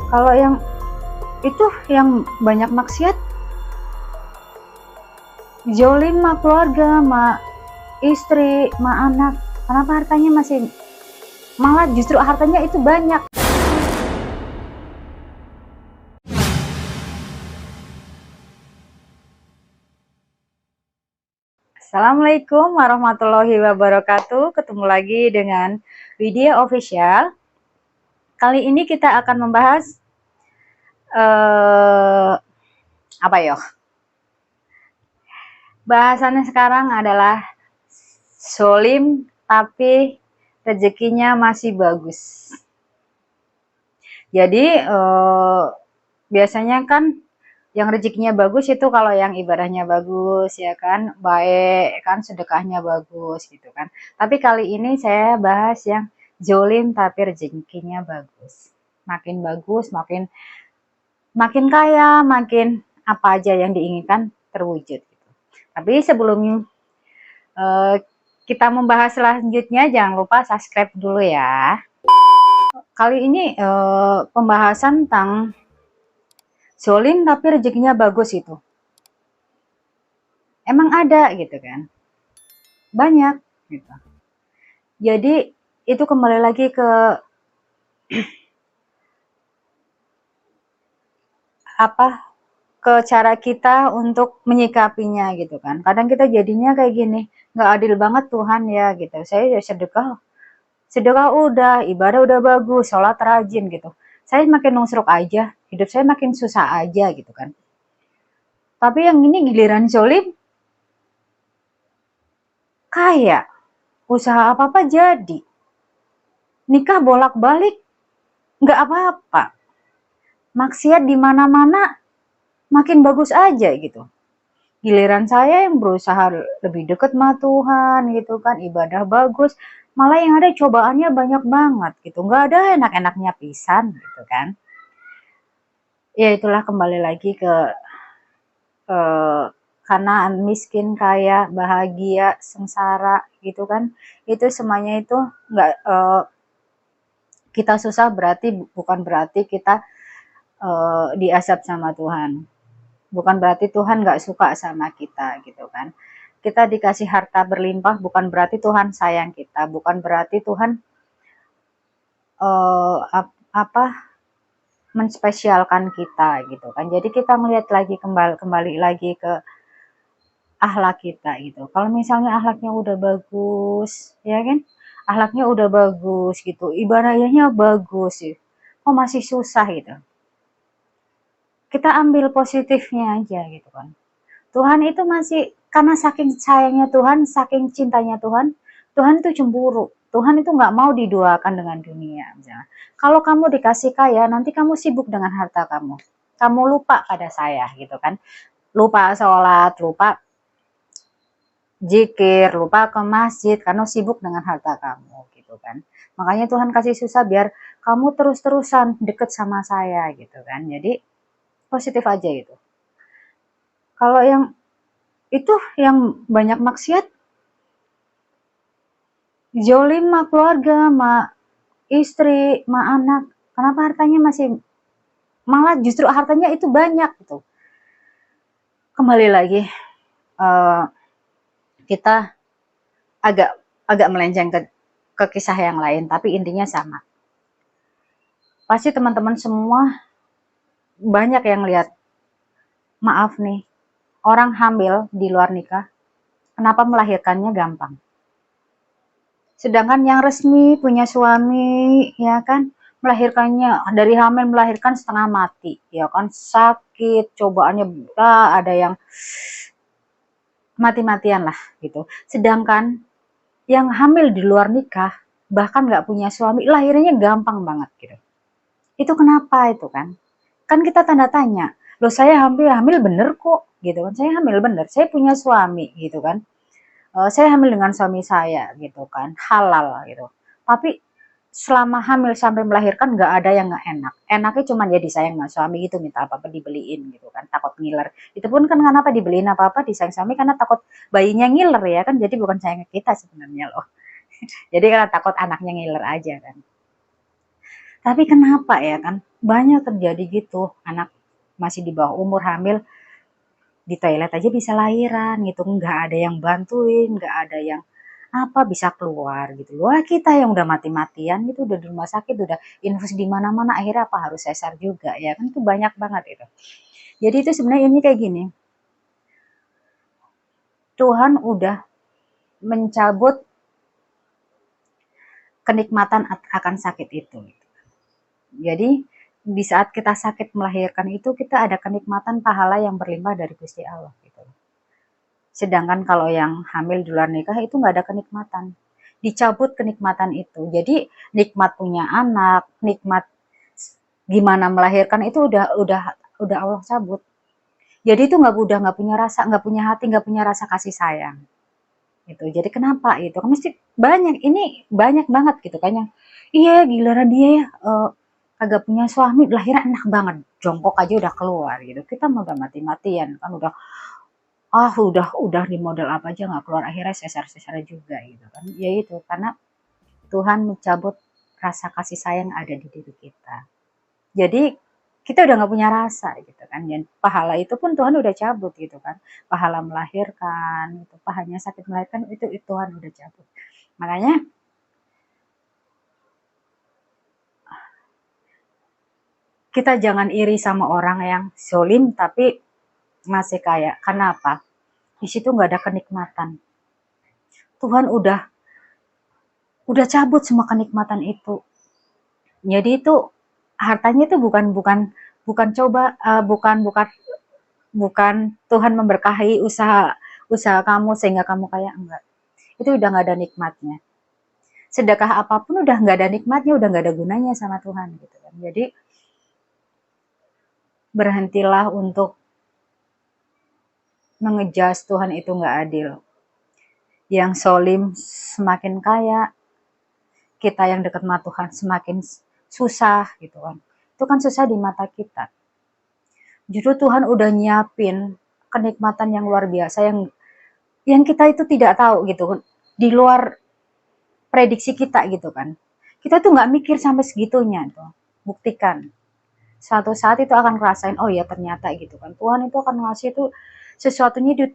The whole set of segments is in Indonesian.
Kalau yang itu yang banyak maksiat, zolim sama keluarga, sama istri, sama anak. Kenapa hartanya masih, malah justru hartanya itu banyak. Assalamualaikum warahmatullahi wabarakatuh. Ketemu lagi dengan Widya Official. Kali ini kita akan membahas apa ya? Bahasannya sekarang adalah zolim tapi rezekinya masih bagus. Jadi biasanya kan yang rezekinya bagus itu kalau yang ibadahnya bagus, ya kan, baik kan, sedekahnya bagus gitu kan. Tapi kali ini saya bahas yang zolim tapi rezekinya bagus. Makin bagus, makin kaya, makin apa aja yang diinginkan terwujud gitu. Tapi sebelum kita membahas selanjutnya, jangan lupa subscribe dulu ya. Kali ini pembahasan tentang zolim tapi rezekinya bagus itu. Emang ada gitu kan? Banyak gitu. Jadi itu kembali lagi ke ke cara kita untuk menyikapinya gitu kan. Kadang kita jadinya kayak gini, nggak adil banget Tuhan ya gitu. Saya ya sedekah udah, ibadah udah bagus, sholat rajin gitu. Saya makin nungsruk aja, hidup saya makin susah aja gitu kan. Tapi yang ini giliran zolim, kaya, usaha apa-apa jadi. Nikah bolak-balik, nggak apa-apa. Maksiat di mana-mana, makin bagus aja gitu. Giliran saya yang berusaha lebih dekat sama Tuhan gitu kan, ibadah bagus, malah yang ada cobaannya banyak banget gitu. Nggak ada enak-enaknya pisan gitu kan. Ya itulah kembali lagi ke karena miskin, kaya, bahagia, sengsara gitu kan. Itu semuanya itu nggak kita susah bukan berarti kita diazab sama Tuhan. Bukan berarti Tuhan nggak suka sama kita gitu kan. Kita dikasih harta berlimpah bukan berarti Tuhan sayang kita, bukan berarti Tuhan menspesialkan kita gitu kan. Jadi kita melihat lagi kembali lagi ke akhlak kita gitu. Kalau misalnya akhlaknya udah bagus, ya kan? Akhlaknya udah bagus gitu, ibadahnya bagus sih. Kok masih susah gitu. Kita ambil positifnya aja gitu kan. Tuhan itu masih, karena saking sayangnya Tuhan, saking cintanya Tuhan, Tuhan itu cemburu. Tuhan itu nggak mau diduakan dengan dunia. Misalnya. Kalau kamu dikasih kaya, nanti kamu sibuk dengan harta kamu. Kamu lupa pada saya gitu kan. Lupa sholat, lupa zikir, lupa ke masjid, karena sibuk dengan harta kamu gitu kan. Makanya Tuhan kasih susah biar kamu terus-terusan deket sama saya gitu kan. Jadi positif aja gitu. Kalau yang itu yang banyak maksiat, zolim sama keluarga, sama istri, sama anak. Kenapa hartanya masih, malah justru hartanya itu banyak gitu. Kembali lagi, kita agak melenceng ke kisah yang lain, tapi intinya sama. Pasti teman-teman semua banyak yang lihat, maaf nih, orang hamil di luar nikah, kenapa melahirkannya gampang? Sedangkan yang resmi punya suami, ya kan, melahirkannya dari hamil melahirkan setengah mati, ya kan, sakit, cobaannya ada yang mati-matian lah gitu. Sedangkan yang hamil di luar nikah, bahkan nggak punya suami, lahirnya gampang banget gitu. Itu kenapa itu kan? Kan kita tanda tanya, loh saya hamil bener kok gitu kan, saya hamil bener, saya punya suami gitu kan, saya hamil dengan suami saya gitu kan, halal gitu. Tapi selama hamil sampai melahirkan nggak ada yang nggak enak. Enaknya cuma ya disayang sama suami gitu, minta apa-apa dibeliin gitu kan, takut ngiler. Itu pun kan kenapa dibeliin apa-apa disayang suami, karena takut bayinya ngiler ya kan, jadi bukan sayang kita sebenarnya loh. Jadi karena takut anaknya ngiler aja kan. Tapi kenapa ya kan? banyak terjadi gitu, anak masih di bawah umur hamil di toilet aja bisa lahiran gitu, nggak ada yang bantuin, nggak ada yang apa bisa keluar gitu. Wah, kita yang udah mati-matian gitu, udah di rumah sakit, udah infus di mana-mana, akhirnya apa harus sesar juga ya kan, itu banyak banget itu. Jadi itu sebenarnya ini kayak gini, Tuhan udah mencabut kenikmatan akan sakit itu. Jadi di saat kita sakit melahirkan itu, kita ada kenikmatan pahala yang berlimpah dari Gusti Allah gitu. Sedangkan kalau yang hamil di luar nikah itu nggak ada kenikmatan. Dicabut kenikmatan itu. Jadi nikmat punya anak, nikmat gimana melahirkan itu udah Allah cabut. Jadi itu nggak punya rasa, nggak punya hati, nggak punya rasa kasih sayang. Gitu. Jadi kenapa itu? Kan mesti banyak, ini banyak banget gitu kan yang iya giliran dia ya kagak punya suami lahirnya enak banget, jongkok aja udah keluar gitu. Kita mau udah mati-matian kan udah udah di model apa aja nggak keluar, akhirnya sesar-sesar juga gitu kan. Ya itu karena Tuhan mencabut rasa kasih sayang ada di diri kita. Jadi kita udah nggak punya rasa gitu kan, dan pahala itu pun Tuhan udah cabut gitu kan, pahala melahirkan itu, pahalanya sakit melahirkan itu Tuhan udah cabut. Makanya kita jangan iri sama orang yang zolim tapi masih kaya. Kenapa? Di situ nggak ada kenikmatan. Tuhan udah cabut semua kenikmatan itu. Jadi itu hartanya itu bukan bukan bukan coba bukan bukan bukan Tuhan memberkahi usaha usaha kamu sehingga kamu kaya, enggak. Itu udah nggak ada nikmatnya. Sedekah apapun udah nggak ada nikmatnya, udah nggak ada gunanya sama Tuhan gitu kan. Jadi berhentilah untuk mengejas Tuhan itu nggak adil. Yang solim semakin kaya, kita yang dekat sama Tuhan semakin susah gitu kan. Itu kan susah di mata kita. Justru Tuhan udah nyiapin kenikmatan yang luar biasa yang kita itu tidak tahu gitu kan. Di luar prediksi kita gitu kan. Kita tuh nggak mikir sampai segitunya tuh. Buktikan. Suatu saat itu akan ngerasain, oh ya ternyata gitu kan. Tuhan itu akan ngasih itu sesuatunya di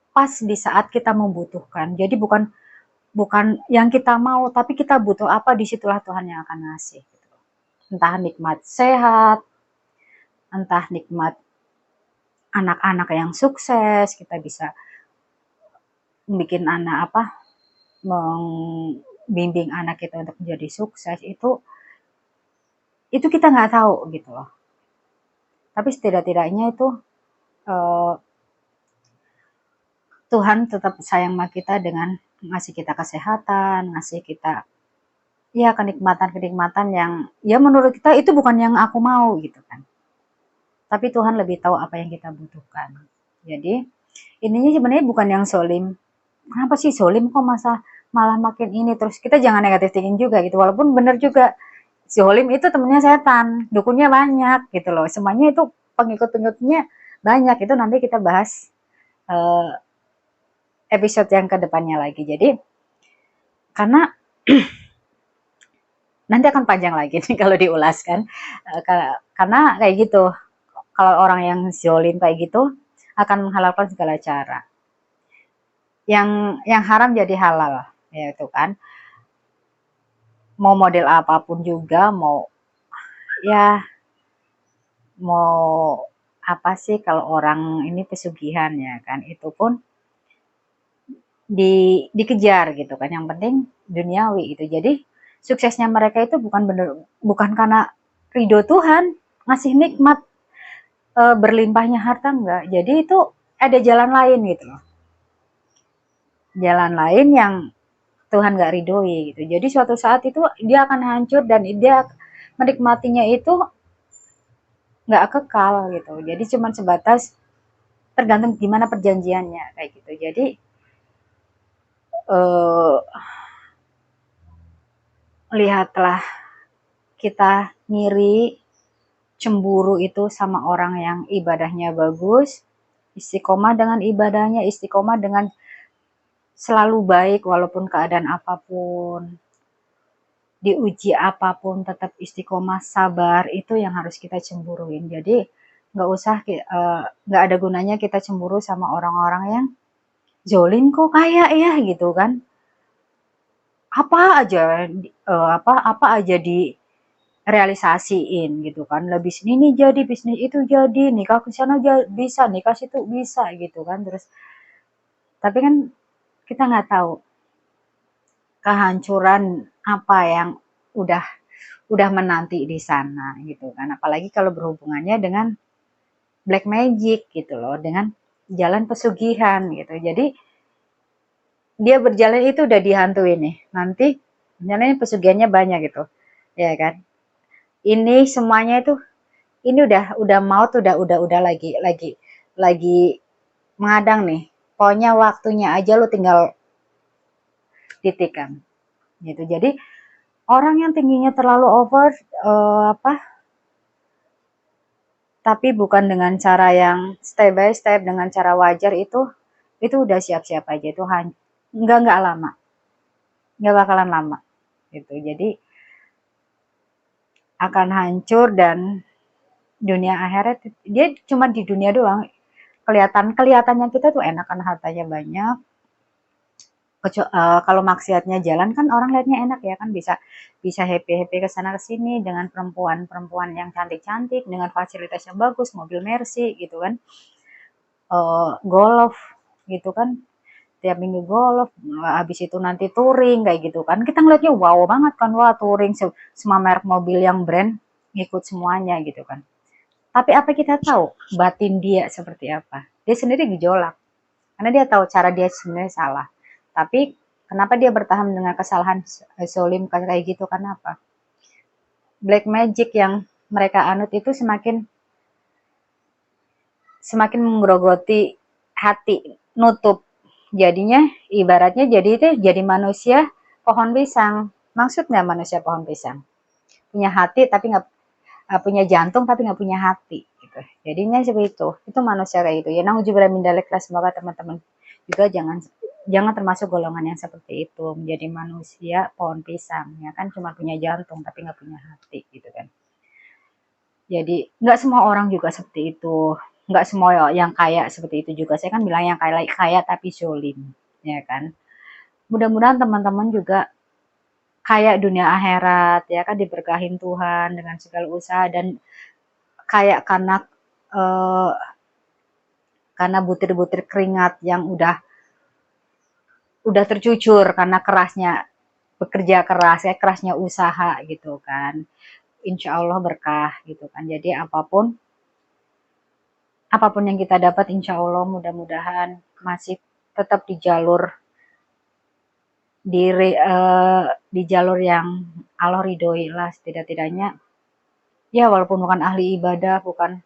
pas di saat kita membutuhkan. Jadi bukan bukan yang kita mau, tapi kita butuh apa, disitulah Tuhan yang akan ngasih. Gitu. Entah nikmat sehat, entah nikmat anak-anak yang sukses, kita bisa bikin anak apa, membimbing anak kita untuk menjadi sukses, itu kita nggak tahu gitu loh. Tapi setidak-tidaknya itu eh, Tuhan tetap sayang sama kita dengan ngasih kita kesehatan, ngasih kita ya kenikmatan-kenikmatan yang ya menurut kita itu bukan yang aku mau gitu kan. Tapi Tuhan lebih tahu apa yang kita butuhkan. Jadi ininya sebenarnya bukan yang solim. Kenapa sih solim kok masa malah makin ini, terus kita jangan negatif thinking juga gitu. Walaupun benar juga solim itu temennya setan, dukunnya banyak gitu loh. Semuanya itu pengikut-pengikutnya banyak. Itu nanti kita bahas uh, episode yang kedepannya lagi. Jadi karena nanti akan panjang lagi nih kalau diulas kan. Karena kayak gitu. Kalau orang yang zolim kayak gitu akan menghalalkan segala cara. Yang haram jadi halal, ya itu kan. Mau model apapun juga, ya mau apa sih kalau orang ini pesugihan ya kan, itu pun dikejar gitu kan. Yang penting duniawi itu. Jadi suksesnya mereka itu bukan karena ridho Tuhan ngasih nikmat berlimpahnya harta, enggak. Jadi itu ada jalan lain gitu loh. Jalan lain yang Tuhan gak ridhoi gitu. Jadi suatu saat itu dia akan hancur dan dia menikmatinya itu nggak kekal gitu. Jadi cuma sebatas tergantung gimana perjanjiannya kayak gitu. Jadi eh, lihatlah kita ngiri, cemburu itu sama orang yang ibadahnya bagus, istiqomah dengan ibadahnya, istiqomah dengan selalu baik walaupun keadaan apapun. diuji apapun tetap istiqomah, sabar, itu yang harus kita cemburuin. Jadi nggak usah nggak ada gunanya kita cemburu sama orang-orang yang zolim kok kayak ya gitu kan. Apa aja apa aja direalisasiin gitu kan. Lah bisnis ini jadi, bisnis itu jadi, nikah ke sana bisa, nikah situ bisa gitu kan. Terus tapi kan kita nggak tahu kehancuran apa yang udah menanti di sana gitu kan. Apalagi kalau berhubungannya dengan black magic gitu loh, dengan jalan pesugihan gitu. Jadi dia berjalan itu udah dihantuin nih. Nanti jalannya pesugihannya banyak gitu. Ya kan? Ini semuanya itu ini udah maut udah lagi mengadang nih. Pokoknya waktunya aja lu tinggal titikkan gitu. Jadi orang yang tingginya terlalu over apa tapi bukan dengan cara yang step by step, dengan cara wajar, itu udah siap-siap aja, itu nggak lama, nggak bakalan lama gitu. Jadi akan hancur, dan dunia akhirat dia cuma di dunia doang, kelihatannya kita tuh enak kan, hartanya banyak. Kalau maksiatnya jalan kan orang lihatnya enak ya kan, bisa bisa happy happy ke sana ke sini dengan perempuan yang cantik cantik, dengan fasilitas yang bagus, mobil Mercy gitu kan, golf gitu kan, tiap minggu golf, habis itu nanti touring kayak gitu kan. Kita ngeliatnya wow banget kan, wah touring semua merek mobil yang brand ngikut semuanya gitu kan. Tapi apa kita tahu batin dia seperti apa? Dia sendiri gejolak. Karena dia tahu cara dia sebenarnya salah. Tapi kenapa dia bertahan dengan kesalahan zolim kayak gitu? Kenapa? Black magic yang mereka anut itu semakin semakin menggerogoti hati, nutup. Jadinya ibaratnya jadi itu jadi manusia pohon pisang. Maksud nggak manusia pohon pisang? Punya hati tapi nggak punya jantung tapi nggak punya hati. Gitu. Jadinya seperti itu. Itu manusia kayak gitu. Ya nauzubillah min dzalik, semoga teman-teman juga jangan termasuk golongan yang seperti itu, menjadi manusia pohon pisang ya kan, cuma punya jantung tapi nggak punya hati gitu kan. Jadi nggak semua orang juga seperti itu, nggak semua yang kaya seperti itu juga. Saya kan bilang yang kaya kaya tapi zolim ya kan. Mudah-mudahan teman-teman juga kaya dunia akhirat ya kan, diberkahin Tuhan dengan segala usaha, dan kaya eh, karena butir-butir keringat yang udah tercucur karena kerasnya bekerja keras ya, kerasnya usaha gitu kan. Insya Allah berkah gitu kan. Jadi apapun yang kita dapat, insya Allah mudah-mudahan masih tetap di jalur di jalur yang Allah ridhoi lah, setidak-tidaknya ya, walaupun bukan ahli ibadah, bukan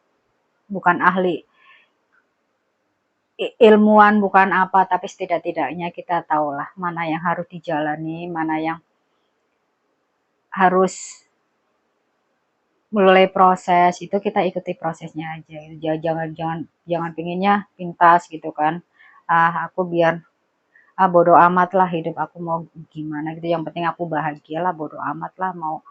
ahli ilmuwan, bukan apa, tapi setidak-tidaknya kita tahulah mana yang harus dijalani, mana yang harus mulai proses, itu kita ikuti prosesnya aja. Jangan jangan jangan pinginnya pintas gitu kan. Aku biar bodo amat lah hidup aku mau gimana gitu. Yang penting aku bahagia lah, bodo amat lah mau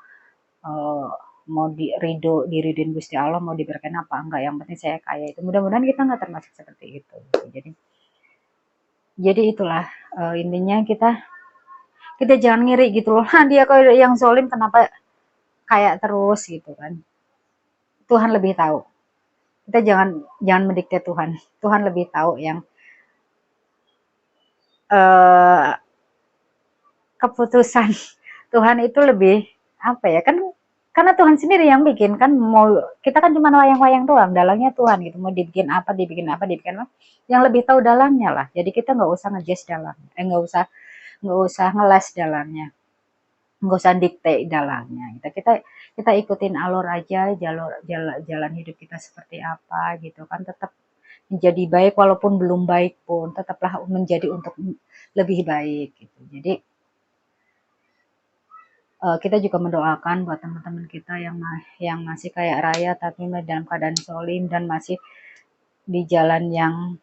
eh, mau diridin Gusti Allah, mau diberikan apa enggak. Yang penting saya kaya itu. Mudah-mudahan kita nggak termasuk seperti itu. Gitu. Jadi itulah intinya kita kita jangan ngiri gitu loh. Dia kalau yang zolim kenapa kayak terus gitu kan. Tuhan lebih tahu. Kita jangan mendikte Tuhan. Tuhan lebih tahu yang eh, keputusan Tuhan itu lebih apa ya kan, karena Tuhan sendiri yang bikin kan, mau kita kan cuma wayang-wayang doang, dalangnya Tuhan gitu, mau dibikin apa yang lebih tahu dalangnya lah. Jadi kita nggak usah ngejudge dalam, nggak usah ngeles dalamnya, nggak usah dikte dalangnya. Kita ikutin alur aja, jalan hidup kita seperti apa gitu kan, tetap menjadi baik, walaupun belum baik pun tetaplah menjadi untuk lebih baik gitu. Jadi kita juga mendoakan buat teman-teman kita yang masih kayak raya tapi dalam keadaan solim dan masih di jalan yang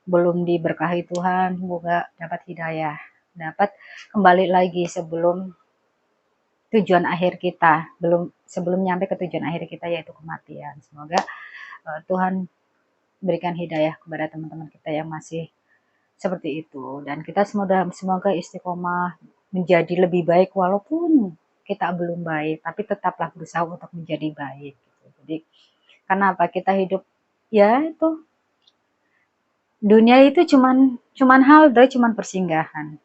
belum diberkahi Tuhan, semoga dapat hidayah, dapat kembali lagi sebelum tujuan akhir kita, sebelum nyampe ke tujuan akhir kita yaitu kematian. Semoga Tuhan berikan hidayah kepada teman-teman kita yang masih seperti itu, dan kita semoga istiqomah menjadi lebih baik walaupun kita belum baik, tapi tetaplah berusaha untuk menjadi baik gitu. Jadi kenapa kita hidup, ya itu, dunia itu cuman halde, cuman persinggahan.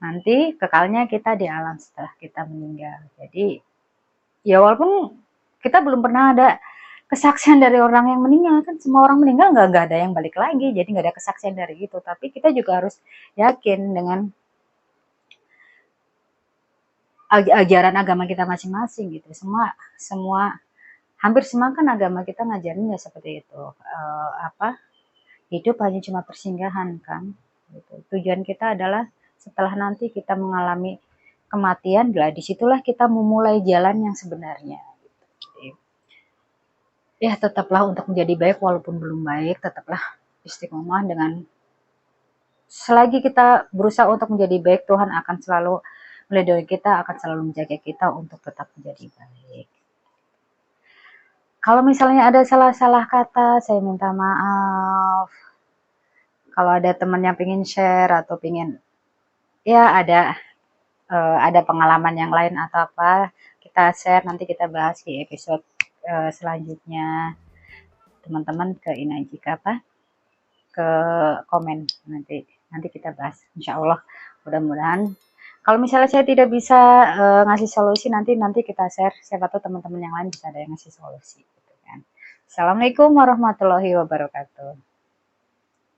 Nanti kekalnya kita di alam setelah kita meninggal. Jadi ya walaupun kita belum pernah ada kesaksian dari orang yang meninggal, kan semua orang meninggal nggak ada yang balik lagi, jadi nggak ada kesaksian dari itu. Tapi kita juga harus yakin dengan ajaran agama kita masing-masing gitu. Semua hampir semua kan agama kita ngajarinnya seperti itu. Hidup hanya cuma persinggahan kan. Gitu. Tujuan kita adalah setelah nanti kita mengalami kematian, disitulah kita memulai jalan yang sebenarnya. Ya tetaplah untuk menjadi baik walaupun belum baik, tetaplah istiqomah dengan selagi kita berusaha untuk menjadi baik, Tuhan akan selalu melindungi kita, akan selalu menjaga kita untuk tetap menjadi baik. Kalau misalnya ada salah-salah kata, saya minta maaf. Kalau ada teman yang pengen share atau pengen ya ada pengalaman yang lain atau apa, kita share, nanti kita bahas di episode selanjutnya. Teman-teman ke ini aja ke komen, nanti kita bahas, insya Allah. Mudah-mudahan kalau misalnya saya tidak bisa ngasih solusi, nanti kita share, siapa tahu teman-teman yang lain bisa ada yang ngasih solusi gitu kan. Assalamualaikum warahmatullahi wabarakatuh.